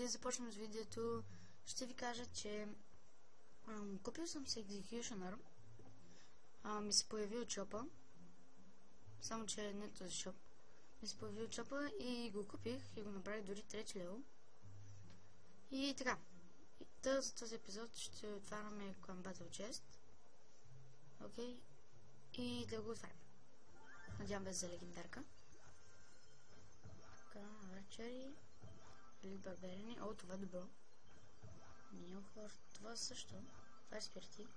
преди да започнем с видеото, ще ви кажа, че купил съм се Executioner. Ми се появи от шопа. Само, че не този шоп. Ми се появи от шопа и го купих и го направих дори 3 лево. И така. За този епизод ще отваряме Clan Battle Chest. Окей. И да го отваряме. Надявам без за легендарка. Така, Арчери. Или барберини. О, това е добро. Нилхор. Това също. Това е спирти.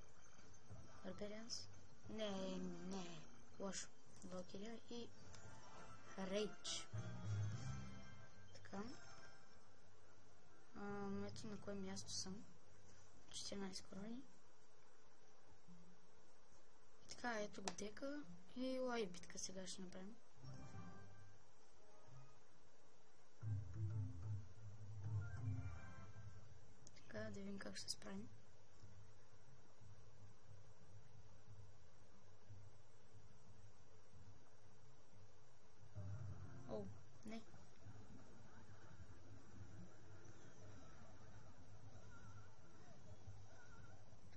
Барберианс. Не. Лошо. Валкирия и Рейдж. Така. Ето на кое място съм. 14 корони. И така, ето го дека. И лай битка сега ще направим. Така, да видим как ще се справим. О, не.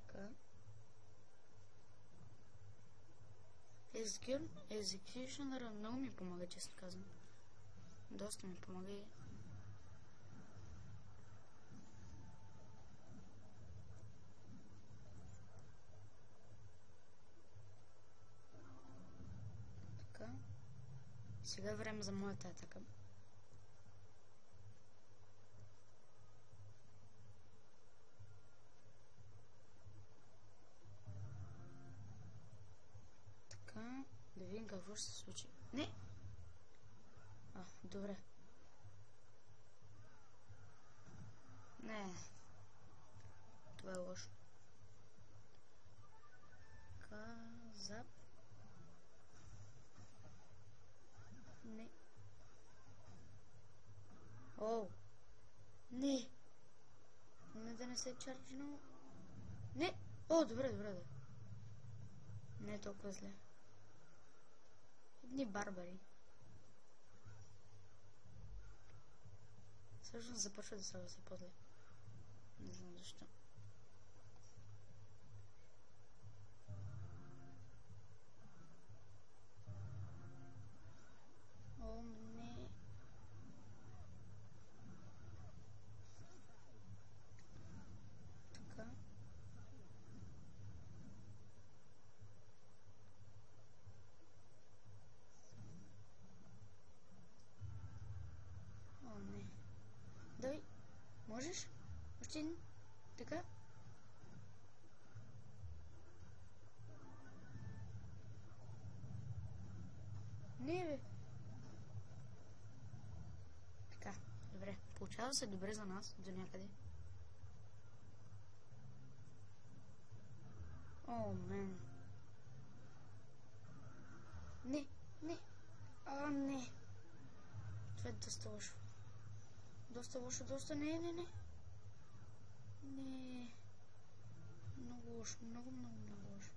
Така. Executioner много ми помага, честно казвам. Доста ми помага и... Така. Сега е време за моята атака. Така, да видим какво ще се случи. Не! Добре. Не. Това е лошо. Така, зап. Не. О! Не! Не да не се чарджнал. Не! О, добре. Не е толкова зле. Едни барбари. Всъщност започва да се все по-зле. Не знам защо. О, не. Така. О, не. Давай. Можеш? Още един. Така. Не, бе. Така. Добре. Получава се добре за нас. До някъде. О, мен. Не. О, не. Това е доста лошо. Доста. Не. Не. Много лошо. Много лошо.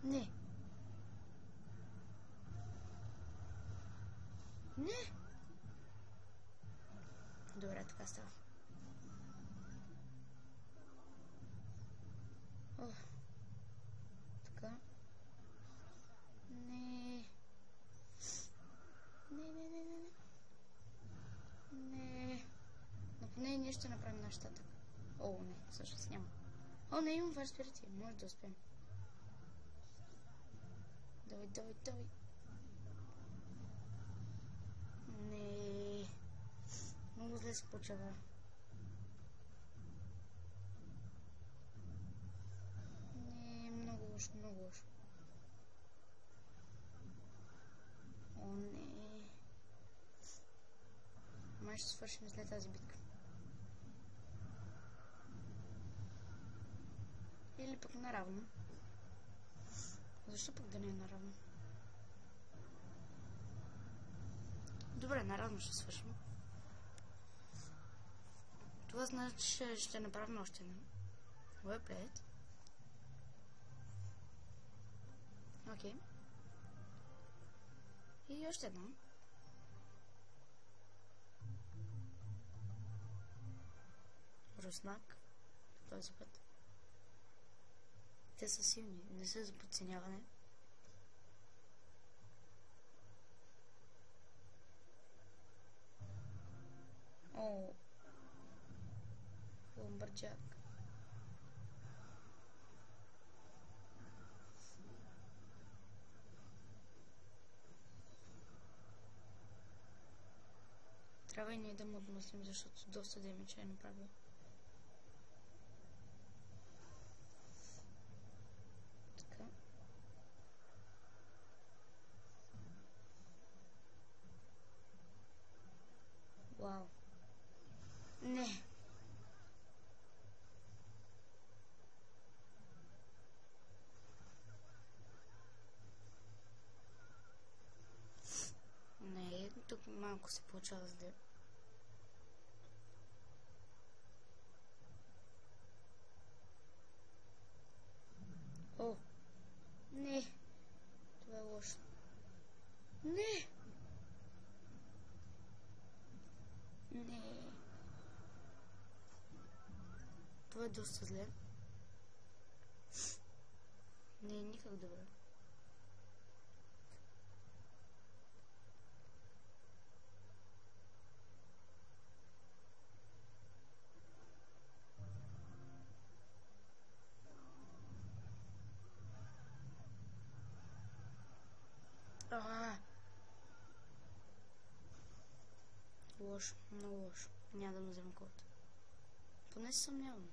Не. Добре, така става. Така. Не. Но поне ние ще направим нашата атака. О, не, всъщност няма. О, не, имам ваш спирити. Може да успеем. Давай. Не. Много зле се получава. Не, много лошо. О, не. Май ще свършим след тази битка. Или пък наравно. Защо пък да не е наравно? Добре, наравно ще свършим. Това значи, че ще направим още една. Well played. Окей. И още едно. Руснак. Този път. Те са силни. Не са за подценяване. О. Лумбърджак. Трябва и ние да му отмъслим, защото доста демеча е направил. Така. Вау. Не. Не, тук малко се получава зле. О! Не! Това е лошо. Не! Не! Това е доста зле. Не е никак добре. Лошо, много лошо. Няма да му взема колата. Поне се съмнявам.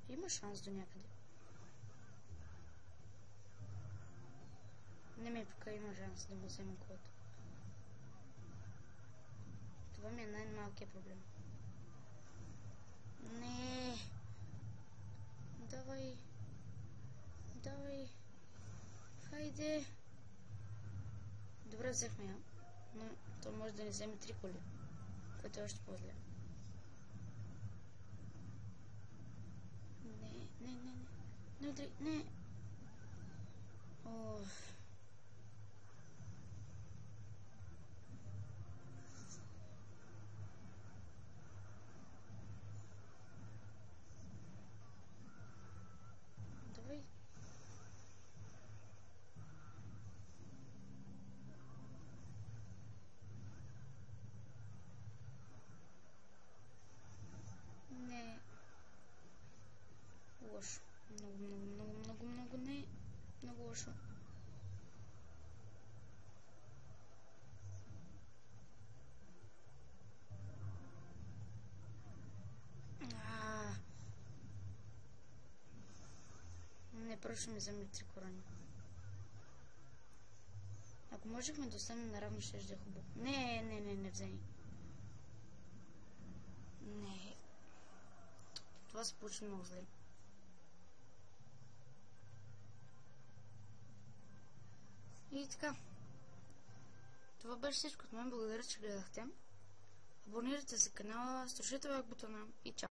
Има шанс до някъде. Не ми пока има шанс да му взема колата. Това ми е най-малкият проблем. Не. Давай. Давай. Хайде. Добре, взехме я. Но то може да ни вземе 3 коли. Което е още по-зле. Не. Оф. Давай. Не. Лошо. Много не. Много лошо. Не, просто ми вземе 3 корони. Ако можехме да останем наравно, ще е хубаво. Не вземи. Не. Това се получи много зле. И така. Това беше всичко от мен. Благодаря, че гледахте. Абонирайте се за канала, слушайте лайк бутона и чао.